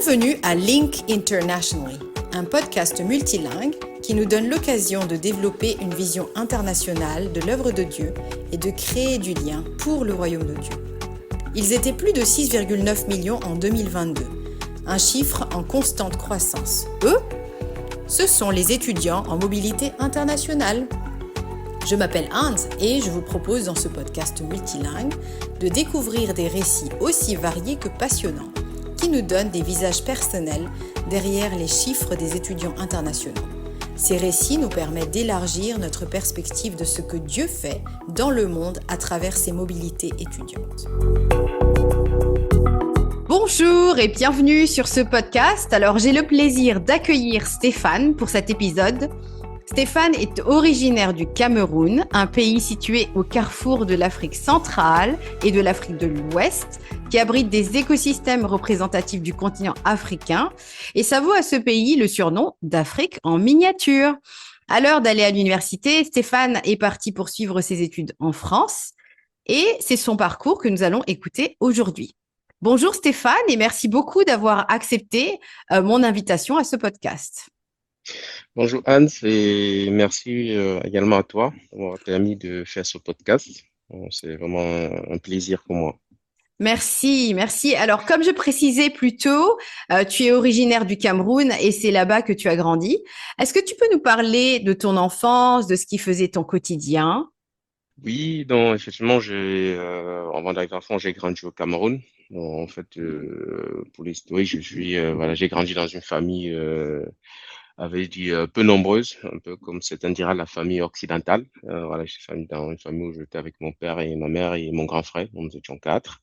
Bienvenue à Link Internationally, un podcast multilingue qui nous donne l'occasion de développer une vision internationale de l'œuvre de Dieu et de créer du lien pour le royaume de Dieu. Ils étaient plus de 6,9 millions en 2022, un chiffre en constante croissance. Eux, ce sont les étudiants en mobilité internationale. Je m'appelle Hans et je vous propose dans ce podcast multilingue de découvrir des récits aussi variés que passionnants qui nous donnent des visages personnels derrière les chiffres des étudiants internationaux. Ces récits nous permettent d'élargir notre perspective de ce que Dieu fait dans le monde à travers ses mobilités étudiantes. Bonjour et bienvenue sur ce podcast. Alors j'ai le plaisir d'accueillir Stéphane pour cet épisode. Stéphane est originaire du Cameroun, un pays situé au carrefour de l'Afrique centrale et de l'Afrique de l'Ouest, qui abrite des écosystèmes représentatifs du continent africain. Et ça vaut à ce pays le surnom d'Afrique en miniature. À l'heure d'aller à l'université, Stéphane est parti poursuivre ses études en France et c'est son parcours que nous allons écouter aujourd'hui. Bonjour Stéphane et merci beaucoup d'avoir accepté mon invitation à ce podcast. Bonjour Hans et merci également à toi d'avoir permis de faire ce podcast. C'est vraiment un plaisir pour moi. Merci. Alors, comme je précisais plus tôt, tu es originaire du Cameroun et c'est là-bas que tu as grandi. Est-ce que tu peux nous parler de ton enfance, de ce qui faisait ton quotidien? Oui, donc effectivement, avant d'arriver en France, j'ai grandi au Cameroun. Bon, en fait, pour l'histoire, j'ai grandi dans une famille peu nombreuse, un peu comme certains diraient la famille occidentale. J'ai grandi dans une famille où j'étais avec mon père et ma mère et mon grand frère. Nous étions quatre.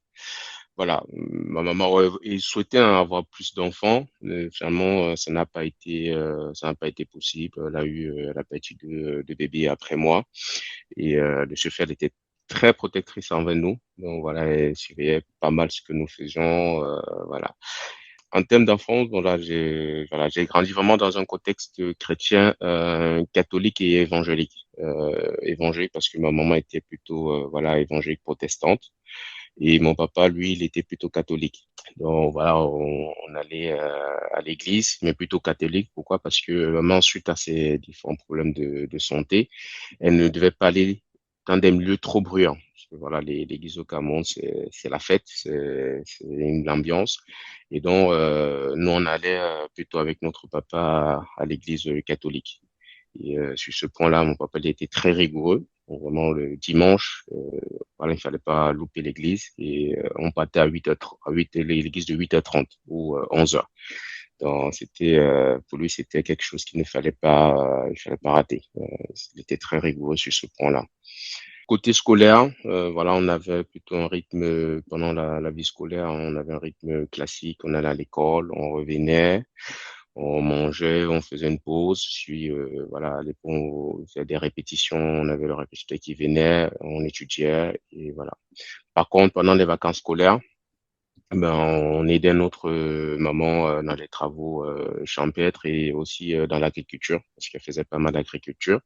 Voilà, ma maman aurait souhaitait en avoir plus d'enfants, mais finalement, ça n'a pas été possible. Elle a pas eu de bébé après moi. Et de ce fait, elle était très protectrice envers nous. Donc voilà, elle surveillait pas mal ce que nous faisions. Voilà. En termes d'enfance, j'ai grandi vraiment dans un contexte chrétien, catholique et évangélique. Évangélique parce que ma maman était plutôt évangélique protestante et mon papa, lui, il était plutôt catholique. Donc voilà, on allait à l'église, mais plutôt catholique. Pourquoi? Parce que maman, suite à ses différents problèmes de santé, elle ne devait pas aller dans des milieux trop bruyants. Parce que voilà, l'église au Cameroun, c'est la fête, c'est une ambiance. Et donc, nous, on allait plutôt avec notre papa à l'église catholique. Et sur ce point-là, mon papa, il était très rigoureux. Donc, vraiment, le dimanche, il fallait pas louper l'église. Et on partait à 8h, l'église de 8h30 ou 11h. Donc, pour lui, c'était quelque chose il fallait pas rater. Il était très rigoureux sur ce point-là. Côté scolaire, on avait plutôt un rythme, pendant la vie scolaire, on avait un rythme classique. On allait à l'école, on revenait, on mangeait, on faisait une pause. Puis, on faisait des répétitions, on avait le répétiteur qui venait, on étudiait, et voilà. Par contre, pendant les vacances scolaires, on aidait notre maman dans les travaux champêtres et aussi dans l'agriculture, parce qu'elle faisait pas mal d'agriculture.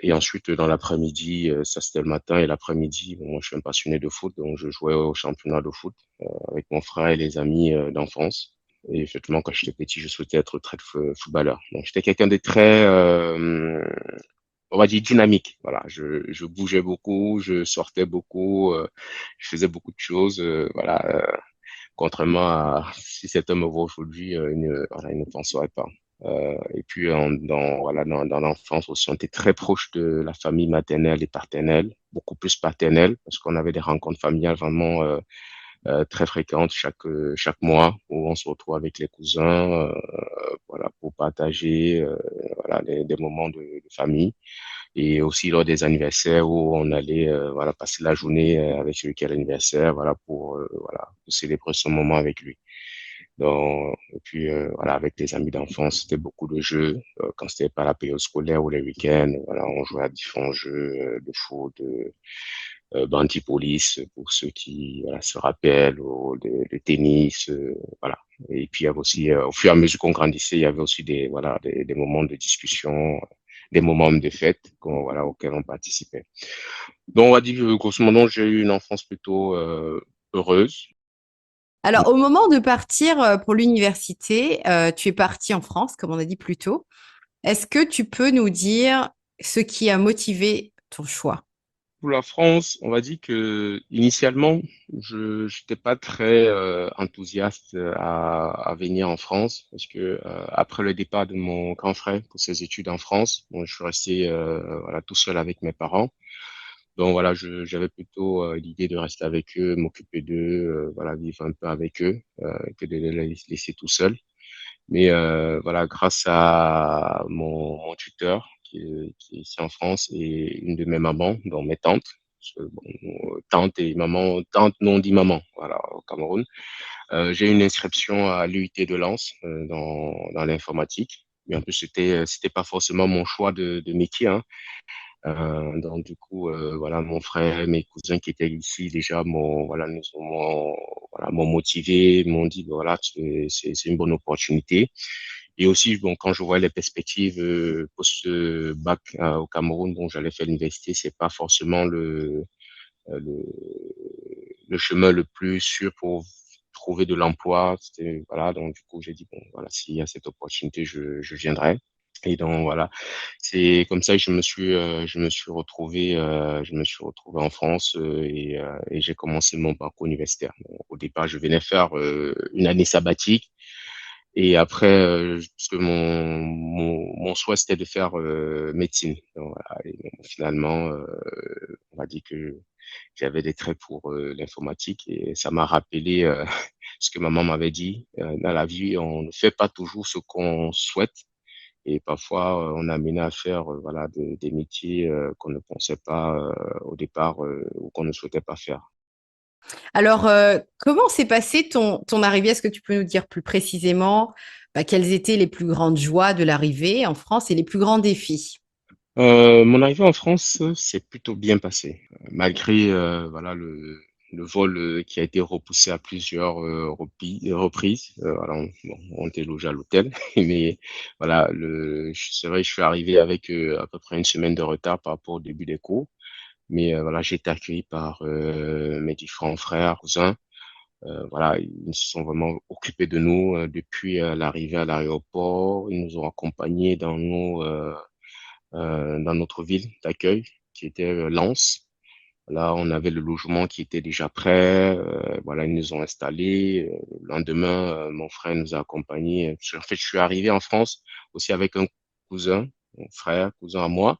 Et ensuite, dans l'après-midi, ça c'était le matin, et l'après-midi, bon, moi je suis un passionné de foot, donc je jouais au championnat de foot avec mon frère et les amis d'enfance. Et effectivement, quand j'étais petit, je souhaitais être très footballeur. Donc j'étais quelqu'un de très, on va dire, dynamique. Voilà, je bougeais beaucoup, je sortais beaucoup, je faisais beaucoup de choses. Contrairement à si certains me voient aujourd'hui, ils ne penseraient pas. Et puis, dans l'enfance aussi, on était très proche de la famille maternelle et paternelle, beaucoup plus paternelle, parce qu'on avait des rencontres familiales vraiment très fréquentes chaque mois, où on se retrouve avec les cousins, pour partager des moments de famille. Et aussi lors des anniversaires où on allait passer la journée avec celui qui a l'anniversaire, pour célébrer ce moment avec lui. Donc, et puis avec les amis d'enfance, c'était beaucoup de jeux. Quand c'était pas la période scolaire ou les week-ends, voilà, on jouait à différents jeux de foot, bandy police pour ceux qui se rappellent, ou de tennis, voilà. Et puis il y avait aussi, au fur et à mesure qu'on grandissait, il y avait aussi des moments de discussion, des moments de fête auxquels on participait. Donc on va dire que grosso modo, j'ai eu une enfance plutôt heureuse. Alors, au moment de partir pour l'université, tu es parti en France, comme on a dit plus tôt. Est-ce que tu peux nous dire ce qui a motivé ton choix? Pour la France, on va dire que initialement, je n'étais pas très enthousiaste à venir en France parce que après le départ de mon grand frère pour ses études en France, bon, je suis resté voilà tout seul avec mes parents. Donc voilà, j'avais plutôt l'idée de rester avec eux, m'occuper d'eux, voilà, vivre un peu avec eux, que de les laisser tout seuls. Mais voilà, grâce à mon tuteur qui est ici en France et une de mes mamans, donc mes tantes, parce que, bon, tante et maman, tante non dit maman, voilà, au Cameroun. J'ai eu une inscription à l'UIT de Lens dans l'informatique. Mais en plus, c'était pas forcément mon choix de métier, hein. Donc du coup, voilà, mon frère, mes cousins qui étaient ici déjà m'ont motivé, m'ont dit voilà, c'est une bonne opportunité. Et aussi, bon, quand je vois les perspectives post-bac au Cameroun, dont j'allais faire l'université, c'est pas forcément euh, le le chemin le plus sûr pour trouver de l'emploi. Voilà, donc du coup, j'ai dit bon, voilà, s'il y a cette opportunité, je viendrai. Et donc voilà, c'est comme ça que je me suis retrouvé en France et j'ai commencé mon parcours universitaire. Bon, au départ, je venais faire une année sabbatique et après, parce que mon souhait c'était de faire médecine. Donc, voilà, et bon, finalement, on va dire que j'avais des traits pour l'informatique et ça m'a rappelé ce que maman m'avait dit. Dans la vie, on ne fait pas toujours ce qu'on souhaite et parfois on est amené à faire voilà des métiers qu'on ne pensait pas au départ ou qu'on ne souhaitait pas faire. Alors, comment s'est passé ton arrivée? Est-ce que tu peux nous dire plus précisément quelles étaient les plus grandes joies de l'arrivée en France et les plus grands défis? Mon arrivée en France s'est plutôt bien passé, malgré voilà le vol qui a été repoussé à plusieurs reprises. Voilà, bon, on était logé à l'hôtel, mais voilà, c'est vrai, je suis arrivé avec à peu près une semaine de retard par rapport au début des cours, mais voilà, j'ai été accueilli par mes différents frères, cousins. Voilà, ils se sont vraiment occupés de nous depuis l'arrivée à l'aéroport. Ils nous ont accompagnés dans notre ville d'accueil, qui était Lens. Là, on avait le logement qui était déjà prêt. Voilà, ils nous ont installés. Le lendemain, mon frère nous a accompagnés. En fait, je suis arrivé en France aussi avec un cousin, mon frère, cousin à moi.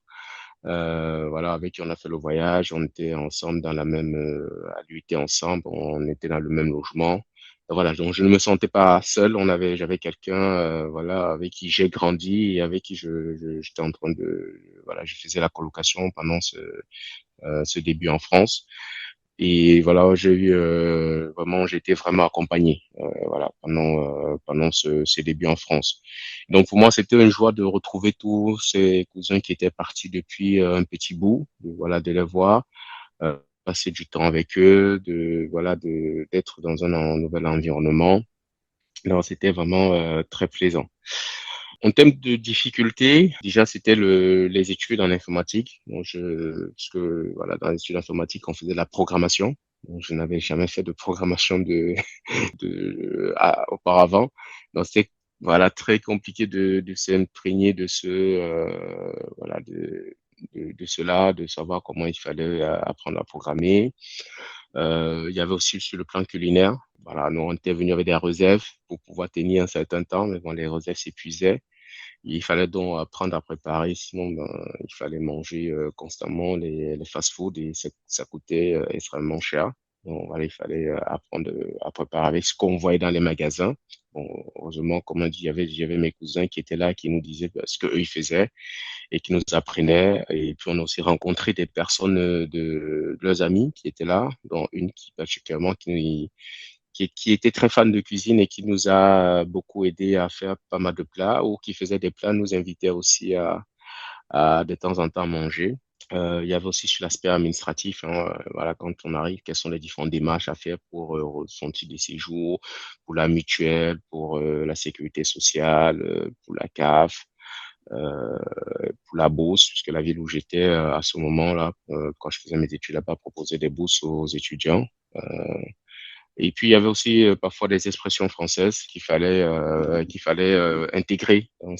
Voilà, avec qui on a fait le voyage. On était ensemble dans la même, à l'UT ensemble. On était dans le même logement. Voilà, donc je ne me sentais pas seul. J'avais quelqu'un, voilà, avec qui j'ai grandi et avec qui j'étais en train voilà, je faisais la colocation pendant ce début en France. Et voilà, j'ai été vraiment accompagné, voilà, pendant ces débuts en France. Donc pour moi, c'était une joie de retrouver tous ces cousins qui étaient partis depuis un petit bout, voilà, de les voir, passer du temps avec eux, voilà, d'être dans un nouvel environnement. Non, c'était vraiment très plaisant. En termes de difficultés, déjà, c'était les études en informatique. Donc, parce que, voilà, dans les études informatiques, on faisait de la programmation. Donc, je n'avais jamais fait de programmation auparavant. Donc, c'était, voilà, très compliqué de s'imprégner voilà, de cela, de savoir comment il fallait apprendre à programmer. Il y avait aussi sur le plan culinaire. Voilà, nous, on était venus avec des réserves pour pouvoir tenir un certain temps, mais bon, les réserves s'épuisaient. Il fallait donc apprendre à préparer, sinon ben, il fallait manger constamment les fast-foods et ça coûtait extrêmement cher. Donc voilà, il fallait apprendre à préparer avec ce qu'on voyait dans les magasins. Bon, heureusement, comme on dit, il y avait mes cousins qui étaient là, qui nous disaient ben, ce qu'eux ils faisaient et qui nous apprenaient. Et puis on a aussi rencontré des personnes de leurs amis qui étaient là, dont une qui particulièrement qui était très fan de cuisine et qui nous a beaucoup aidé à faire pas mal de plats ou qui faisait des plats, nous invitait aussi à de temps en temps manger. Il y avait aussi sur l'aspect administratif, hein, voilà, quand on arrive, quelles sont les différentes démarches à faire pour son titre de séjour, pour la mutuelle, pour la sécurité sociale, pour la CAF, euh, pour la bourse, puisque la ville où j'étais à ce moment-là, quand je faisais mes études là-bas, proposait des bourses aux étudiants. Et puis, il y avait aussi parfois des expressions françaises qu'il fallait intégrer dans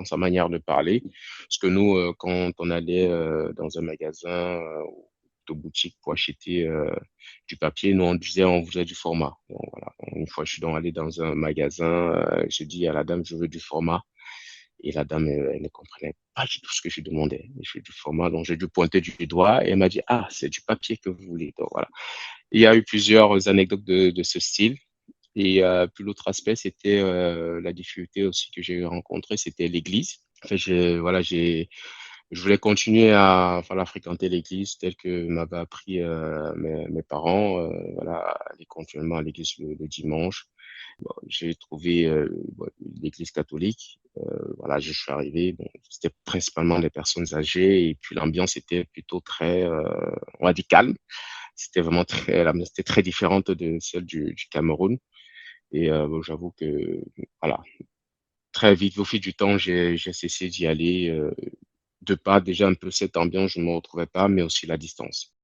sa manière de parler. Parce que nous, quand on allait dans un magasin ou de boutique pour acheter du papier, nous, on disait on voulait du format. Donc, voilà. Une fois, je suis donc allé dans un magasin, j'ai dit à la dame, je veux du format. Et la dame, elle ne comprenait pas du tout ce que je demandais. Je veux du format, donc j'ai dû pointer du doigt et elle m'a dit, ah, c'est du papier que vous voulez. Donc, voilà. Il y a eu plusieurs anecdotes de ce style. Et puis l'autre aspect, c'était la difficulté aussi que j'ai rencontrée, c'était l'église. En fait, je voulais continuer à voilà, fréquenter l'église telle que m'avaient appris mes parents, voilà, aller continuellement à l'église le dimanche. Bon, j'ai trouvé bon, l'église catholique. Voilà, je suis arrivé. Bon, c'était principalement des personnes âgées et puis l'ambiance était plutôt très, on va dire calme. C'était vraiment très, l'ambiance était très différente de celle du Cameroun. Et bon, j'avoue que, voilà, très vite, au fil du temps, j'ai cessé d'y aller. De pas déjà un peu cette ambiance, je ne me retrouvais pas, mais aussi la distance.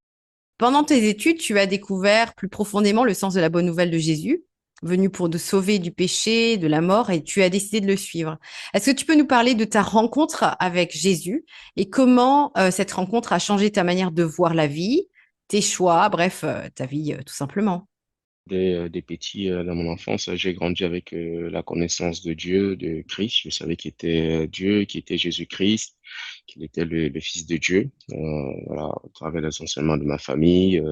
Pendant tes études, tu as découvert plus profondément le sens de la bonne nouvelle de Jésus, venu pour te sauver du péché, de la mort, et tu as décidé de le suivre. Est-ce que tu peux nous parler de ta rencontre avec Jésus et comment cette rencontre a changé ta manière de voir la vie, tes choix, bref, ta vie tout simplement? Des petits, dans mon enfance, j'ai grandi avec la connaissance de Dieu, de Christ. Je savais qu'il était Dieu, qu'il était Jésus-Christ, qu'il était le Fils de Dieu. Voilà, à travers les enseignements de ma famille,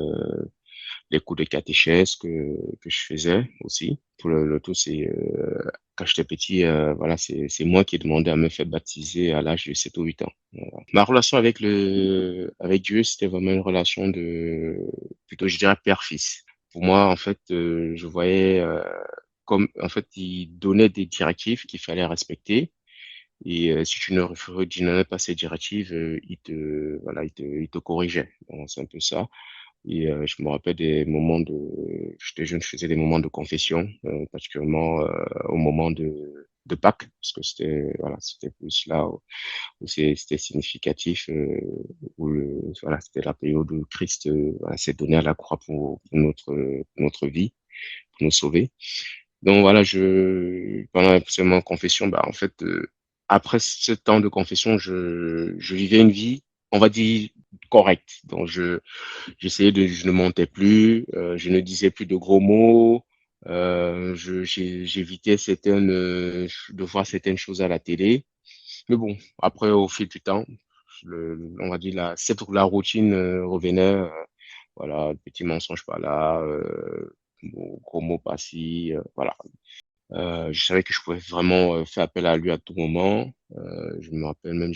les cours de catéchèse que je faisais aussi. Pour le tout, c'est quand j'étais petit, voilà, c'est moi qui ai demandé à me faire baptiser à l'âge de 7 ou 8 ans. Voilà. Ma relation avec Dieu, c'était vraiment une relation plutôt, je dirais, père-fils. Pour moi, en fait, je voyais comme, en fait, il donnait des directives qu'il fallait respecter. Et si tu ne refusais pas ces directives, voilà, il te corrigeait. Donc, c'est un peu ça. Et je me rappelle des moments j'étais jeune, je faisais des moments de confession, particulièrement au moment de Pâques, parce que voilà, c'était plus là où c'était significatif, voilà, c'était la période où Christ voilà, s'est donné à la croix pour notre vie, pour nous sauver. Donc voilà, pendant ce moment de confession, bah, en fait, après ce temps de confession, je vivais une vie, on va dire, correcte. Donc je ne montais plus, je ne disais plus de gros mots, j'évitais de voir certaines choses à la télé. Mais bon, après, au fil du temps, on va dire la routine revenait, voilà, petit mensonge par là, gros mots par-ci, voilà. Je savais que je pouvais vraiment faire appel à lui à tout moment. Je me rappelle même,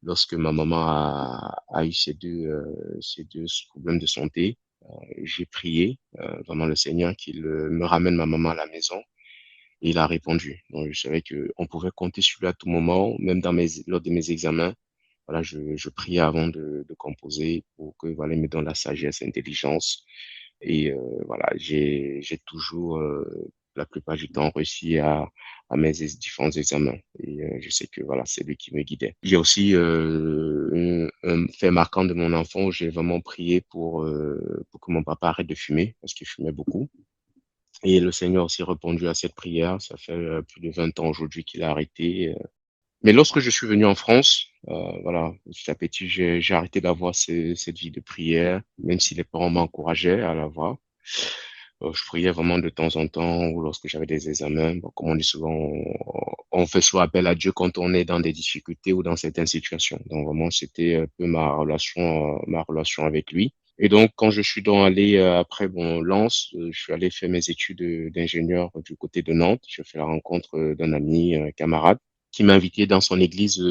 lorsque ma maman a eu ces deux problèmes de santé, j'ai prié vraiment le Seigneur qu'il me ramène ma maman à la maison et il a répondu. Donc, je savais qu'on pouvait compter sur lui à tout moment, même lors de mes examens. Voilà, je priais avant de composer pour que voilà, il me donne la sagesse, l'intelligence. Et voilà, j'ai toujours, la plupart du temps, réussi à mes différents examens. Et je sais que voilà, c'est lui qui me guidait. J'ai aussi un fait marquant de mon enfant où j'ai vraiment prié pour que mon papa arrête de fumer, parce qu'il fumait beaucoup. Et le Seigneur a aussi répondu à cette prière. Ça fait plus de 20 ans aujourd'hui qu'il a arrêté. Mais lorsque je suis venu en France, voilà, petit à petit, j'ai arrêté d'avoir cette vie de prière, même si les parents m'encourageaient à l'avoir. Je priais vraiment de temps en temps ou lorsque j'avais des examens. Bon, comme on dit souvent, on fait soit appel à Dieu quand on est dans des difficultés ou dans certaines situations. Donc vraiment, c'était un peu ma relation avec lui. Et donc, quand je suis donc allé après bon Lens, je suis allé faire mes études d'ingénieur du côté de Nantes. J'ai fait la rencontre d'un ami, camarade, qui m'a invité dans son église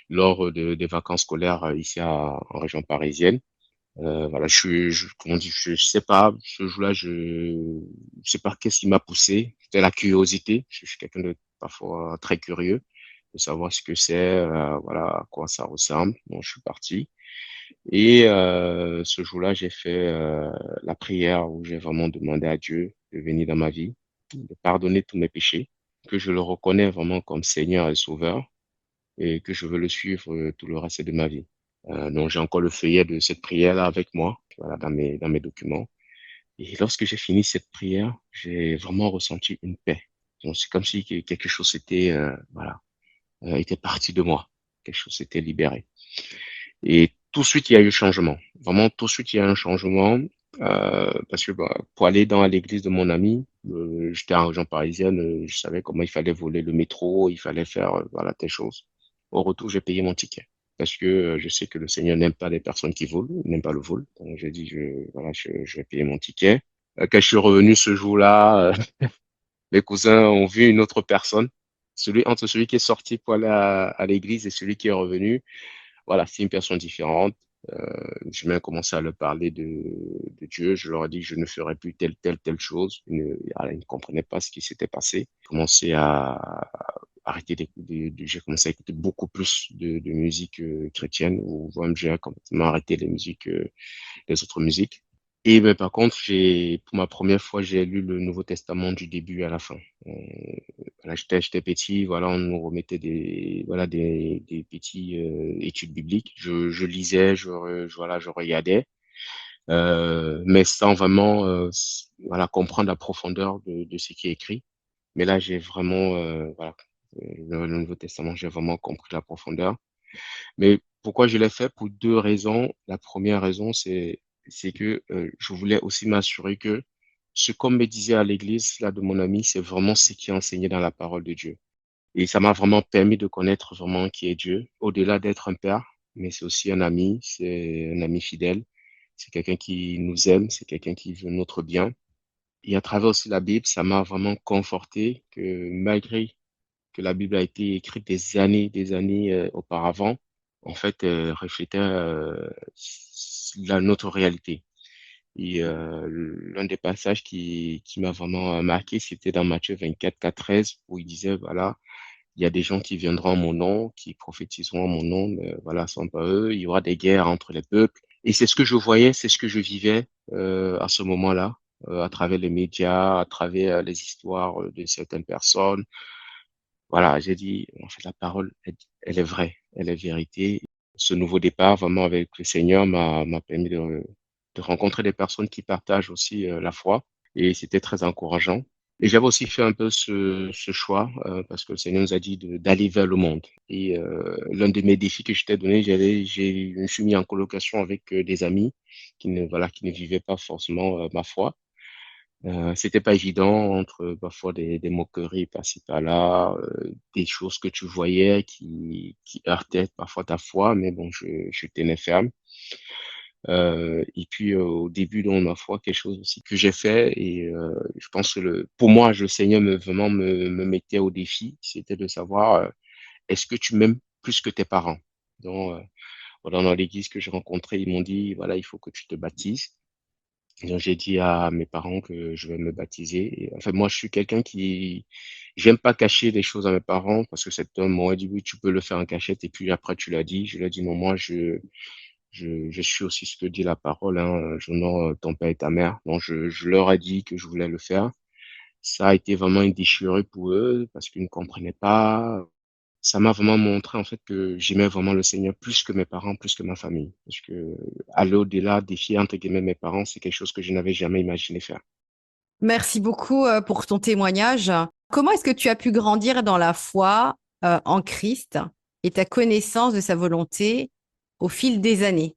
lors des vacances scolaires ici en région parisienne. Voilà, comment dire, je sais pas, ce jour-là, je sais pas qu'est-ce qui m'a poussé. C'était la curiosité. Je suis quelqu'un de parfois très curieux de savoir ce que c'est, voilà, à quoi ça ressemble. Donc, je suis parti. Et ce jour-là, j'ai fait la prière où j'ai vraiment demandé à Dieu de venir dans ma vie, de pardonner tous mes péchés, que je le reconnais vraiment comme Seigneur et Sauveur et que je veux le suivre tout le reste de ma vie. Donc, j'ai encore le feuillet de cette prière-là avec moi, voilà, dans mes documents. Et lorsque j'ai fini cette prière, j'ai vraiment ressenti une paix. Donc, c'est comme si quelque chose était, voilà, était parti de moi. Quelque chose s'était libéré. Et tout de suite, il y a eu changement. Vraiment, tout de suite, il y a eu un changement. Parce que bah, pour aller dans l'église de mon ami, j'étais en région parisienne, je savais comment il fallait voler le métro, il fallait faire voilà, telle chose. Au retour, j'ai payé mon ticket. Parce que je sais que le Seigneur n'aime pas les personnes qui volent, il n'aime pas le vol. Donc j'ai dit, voilà, je vais payer mon ticket. Quand je suis revenu ce jour-là, mes cousins ont vu une autre personne. Entre celui qui est sorti pour aller à l'église et celui qui est revenu, voilà, c'est une personne différente. J'ai même commencé à leur parler de Dieu. Je leur ai dit que je ne ferais plus telle chose. Voilà, ils ne comprenaient pas ce qui s'était passé. J'ai commencé à arrêter j'ai commencé à écouter beaucoup plus de musique chrétienne, ou même j'ai complètement arrêté les autres musiques. Et mais par contre, pour ma première fois, j'ai lu le Nouveau Testament du début à la fin. Voilà, j'étais petit, voilà, on nous remettait voilà, des petits études bibliques. Je lisais, voilà, je regardais, mais sans vraiment, voilà, comprendre la profondeur de ce qui est écrit. Mais là, j'ai vraiment, voilà, le Nouveau Testament, j'ai vraiment compris la profondeur. Mais pourquoi je l'ai fait? Pour deux raisons. La première raison, c'est que je voulais aussi m'assurer que ce qu'on me disait à l'église là de mon ami, c'est vraiment ce qui est enseigné dans la parole de Dieu. Et ça m'a vraiment permis de connaître vraiment qui est Dieu, au-delà d'être un père, mais c'est aussi un ami, c'est un ami fidèle, c'est quelqu'un qui nous aime, c'est quelqu'un qui veut notre bien. Et à travers aussi la Bible, ça m'a vraiment conforté que malgré que la Bible a été écrite des années auparavant, en fait, reflétait notre réalité. Et l'un des passages qui m'a vraiment marqué, c'était dans Matthieu 24, 4, 13, où il disait, voilà, il y a des gens qui viendront en mon nom, qui prophétiseront en mon nom, mais voilà, ce sont pas eux. Il y aura des guerres entre les peuples. Et c'est ce que je voyais, c'est ce que je vivais à ce moment-là, à travers les médias, à travers les histoires de certaines personnes. Voilà, j'ai dit, en fait, la parole, elle est vraie, elle est vérité. Ce nouveau départ, vraiment, avec le Seigneur, m'a permis de rencontrer des personnes qui partagent aussi la foi. Et c'était très encourageant. Et j'avais aussi fait un peu ce choix, parce que le Seigneur nous a dit d'aller vers le monde. Et l'un de mes défis que je t'ai donné, je me suis mis en colocation avec des amis voilà, qui ne vivaient pas forcément ma foi. C'était pas évident entre parfois des moqueries par-ci par-là, des choses que tu voyais qui heurtaient parfois ta foi, mais bon, je tenais ferme. Et puis au début de ma foi, quelque chose aussi que j'ai fait, et je pense que pour moi, le Seigneur vraiment me mettait au défi, c'était de savoir est-ce que tu m'aimes plus que tes parents? Donc voilà, dans l'église que j'ai rencontrée, ils m'ont dit voilà, il faut que tu te baptises. Donc, j'ai dit à mes parents que je vais me baptiser. Et, en fait, moi, je suis quelqu'un qui, j'aime pas cacher les choses à mes parents parce que cet homme m'aurait dit oui, tu peux le faire en cachette. Et puis après, tu l'as dit. Je lui ai dit non, moi, je suis aussi ce que dit la parole, hein. J'honore ton père et ta mère. Donc, je leur ai dit que je voulais le faire. Ça a été vraiment une déchirure pour eux parce qu'ils ne comprenaient pas. Ça m'a vraiment montré en fait que j'aimais vraiment le Seigneur plus que mes parents, plus que ma famille. Parce que aller au-delà, défier entre guillemets mes parents, c'est quelque chose que je n'avais jamais imaginé faire. Merci beaucoup pour ton témoignage. Comment est-ce que tu as pu grandir dans la foi en Christ et ta connaissance de sa volonté au fil des années?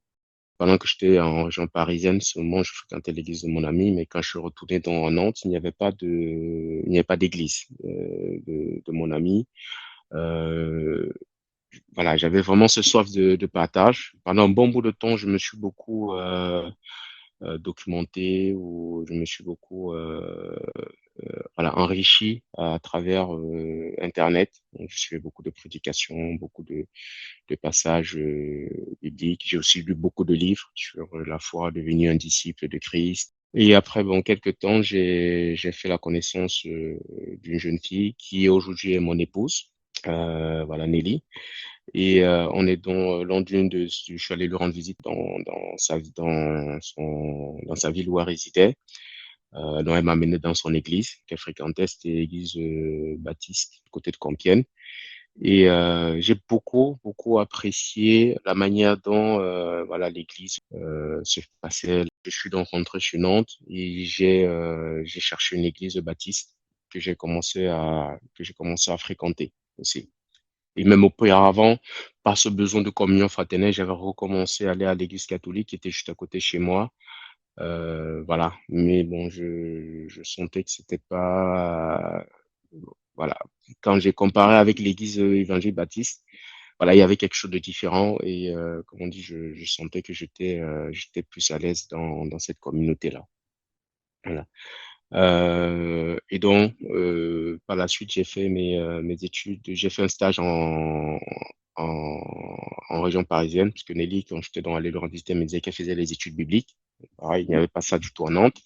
Pendant que j'étais en région parisienne, ce moment, je fréquentais l'église de mon ami, mais quand je suis retourné dans Nantes, il n'y avait pas d'église de mon ami. Euh, voilà, j'avais vraiment ce soif de partage. Pendant un bon bout de temps, je me suis beaucoup documenté, ou je me suis beaucoup voilà, enrichi à travers Internet. Donc, je suivais beaucoup de prédications, beaucoup de passages bibliques. J'ai aussi lu beaucoup de livres sur la foi, devenu un disciple de Christ. Et après, bon, quelques temps, j'ai fait la connaissance d'une jeune fille qui aujourd'hui est mon épouse, voilà, Nelly. Et on est dans je suis allé lui rendre visite dans sa ville où elle résidait. Donc elle m'a amené dans son église qu'elle fréquentait, c'était l'église baptiste, côté de Compiègne. Et j'ai beaucoup apprécié la manière dont voilà, l'église se passait. Je suis donc rentré sur Nantes et j'ai cherché une église baptiste que j'ai commencé à fréquenter aussi. Et même auparavant, par ce besoin de communion fraternelle, j'avais recommencé à aller à l'église catholique qui était juste à côté de chez moi. Voilà. Mais bon, je sentais que c'était pas, voilà. Quand j'ai comparé avec l'église évangile baptiste, voilà, il y avait quelque chose de différent et, comme on dit, je sentais que j'étais plus à l'aise dans cette communauté-là. Voilà. Et donc, par la suite, j'ai fait mes études. J'ai fait un stage en, en région parisienne, puisque Nelly, quand j'étais allé le rendre visiter, elle me disait qu'elle faisait les études bibliques. Pareil, il n'y avait pas ça du tout à Nantes.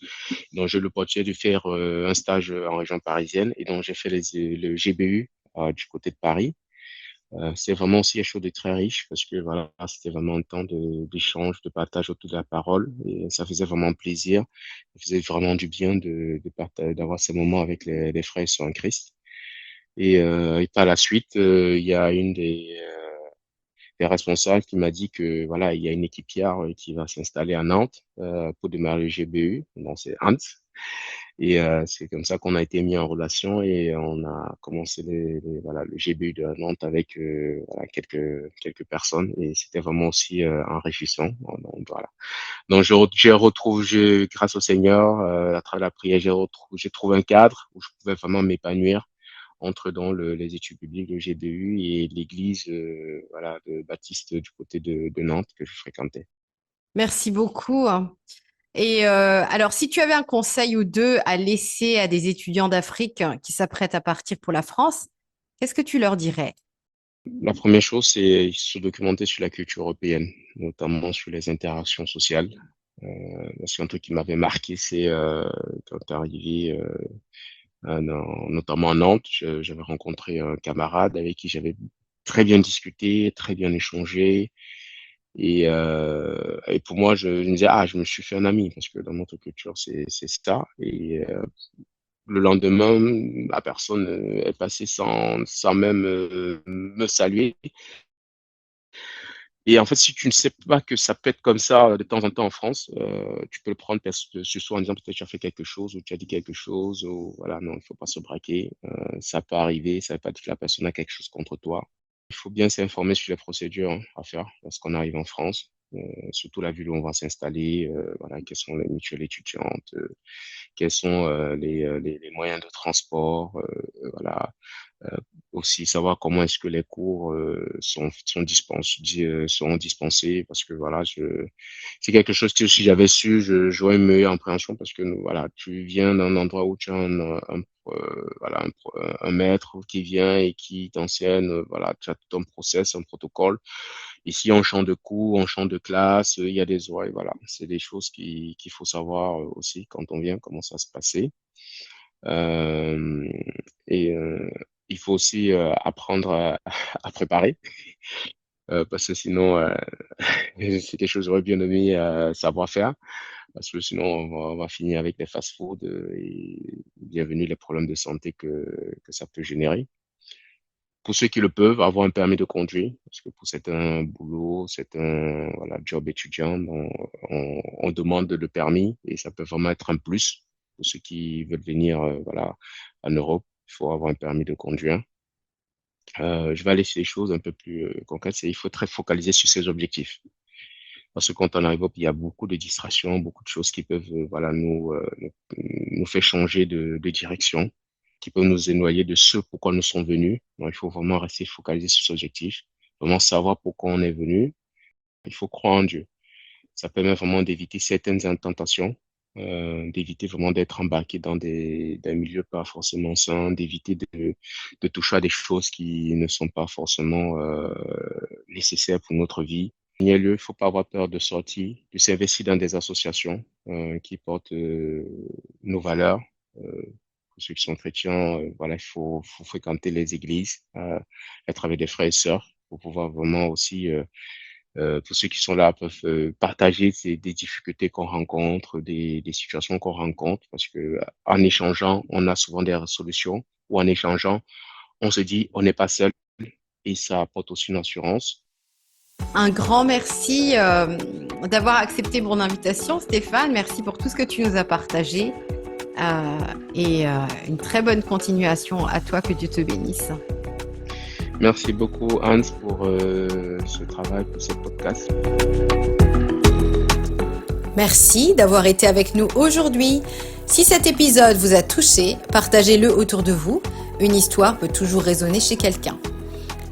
Donc, j'ai eu l'opportunité de faire un stage en région parisienne. Et donc, j'ai fait le GBU du côté de Paris. C'est vraiment aussi quelque chose de très riche parce que voilà, c'était vraiment un temps d'échange, de partage autour de la parole et ça faisait vraiment plaisir. Ça faisait vraiment du bien de partager, d'avoir ces moments avec les frères et sœurs en Christ. Et par la suite, il y a une des responsables qui m'a dit que voilà, il y a une équipière qui va s'installer à Nantes pour démarrer le GBU. Donc c'est Hans. Et c'est comme ça qu'on a été mis en relation et on a commencé voilà, le GBU de Nantes avec voilà, quelques personnes et c'était vraiment aussi enrichissant. Donc, voilà. Donc grâce au Seigneur, à travers la prière, j'ai trouvé un cadre où je pouvais vraiment m'épanouir entre les études bibliques de GBU et l'église voilà, de Baptiste du côté de Nantes que je fréquentais. Merci beaucoup. Et alors, si tu avais un conseil ou deux à laisser à des étudiants d'Afrique qui s'apprêtent à partir pour la France, qu'est-ce que tu leur dirais? La première chose, c'est se documenter sur la culture européenne, notamment sur les interactions sociales. Parce qu'un truc qui m'avait marqué, c'est quand t'es arrivé, notamment à Nantes, j'avais rencontré un camarade avec qui j'avais très bien discuté, très bien échangé. Et pour moi, je me disais, ah, je me suis fait un ami, parce que dans notre culture, c'est ça. Et le lendemain, la personne est passée sans même me saluer. Et en fait, si tu ne sais pas que ça peut être comme ça de temps en temps en France, tu peux le prendre sur soi en disant peut-être tu as fait quelque chose ou tu as dit quelque chose ou voilà, non, il faut pas se braquer. Ça peut arriver, ça ne veut pas dire que la personne a quelque chose contre toi. Il faut bien s'informer sur les procédures à faire lorsqu'on arrive en France, surtout la ville où on va s'installer, voilà, quelles sont les mutuelles étudiantes, quels sont les moyens de transport, voilà, euh, aussi savoir comment est-ce que les cours seront dispensés parce que voilà, c'est quelque chose que si j'avais su, j'aurais une meilleure appréhension parce que voilà, tu viens d'un endroit où tu as voilà, un maître qui vient et qui t'enseigne, voilà, tu as tout un process, un protocole. Ici, on chante de cours, on chante de classe, il y a des oreilles, voilà. C'est des choses qu'il faut savoir aussi quand on vient, comment ça se passer. Euh, et il faut aussi apprendre à préparer, parce que sinon, c'est quelque chose que j'aurais bien aimé savoir faire, parce que sinon, on va finir avec les fast-food et bienvenue les problèmes de santé que ça peut générer. Pour ceux qui le peuvent, avoir un permis de conduire, parce que pour certains boulots, certains voilà, job étudiants, on demande le permis et ça peut vraiment être un plus pour ceux qui veulent venir voilà, en Europe. Il faut avoir un permis de conduire. Je vais aller sur les choses un peu plus concrètes, c'est il faut être très focalisé sur ses objectifs. Parce que quand on arrive, il y a beaucoup de distractions, beaucoup de choses qui peuvent voilà, nous faire changer de direction, qui peuvent nous éloigner de ce pourquoi nous sommes venus. Donc, il faut vraiment rester focalisé sur ses objectifs, vraiment savoir pourquoi on est venu. Il faut croire en Dieu. Ça permet vraiment d'éviter certaines tentations, d'éviter vraiment d'être embarqué dans des milieux pas forcément sains, d'éviter de toucher à des choses qui ne sont pas forcément nécessaires pour notre vie. Premier lieu, il ne faut pas avoir peur de sortir, de s'investir dans des associations qui portent nos valeurs. Pour ceux qui sont chrétiens, voilà, faut fréquenter les églises, être avec des frères et sœurs pour pouvoir vraiment aussi, pour ceux qui sont là, peuvent partager des difficultés qu'on rencontre, des situations qu'on rencontre, parce que en échangeant, on a souvent des solutions, ou en échangeant, on se dit, on n'est pas seul, et ça apporte aussi une assurance. Un grand merci d'avoir accepté mon invitation, Stéphane. Merci pour tout ce que tu nous as partagé. Et une très bonne continuation à toi, que Dieu te bénisse. Merci beaucoup, Hans, pour ce travail, pour ce podcast. Merci d'avoir été avec nous aujourd'hui. Si cet épisode vous a touché, partagez-le autour de vous. Une histoire peut toujours résonner chez quelqu'un.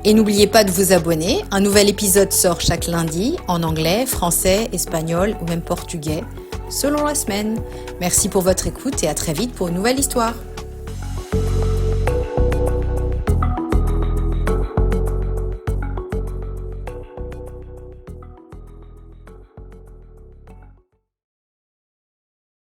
Et n'oubliez pas de vous abonner. Un nouvel épisode sort chaque lundi en anglais, français, espagnol ou même portugais, selon la semaine. Merci pour votre écoute et à très vite pour une nouvelle histoire.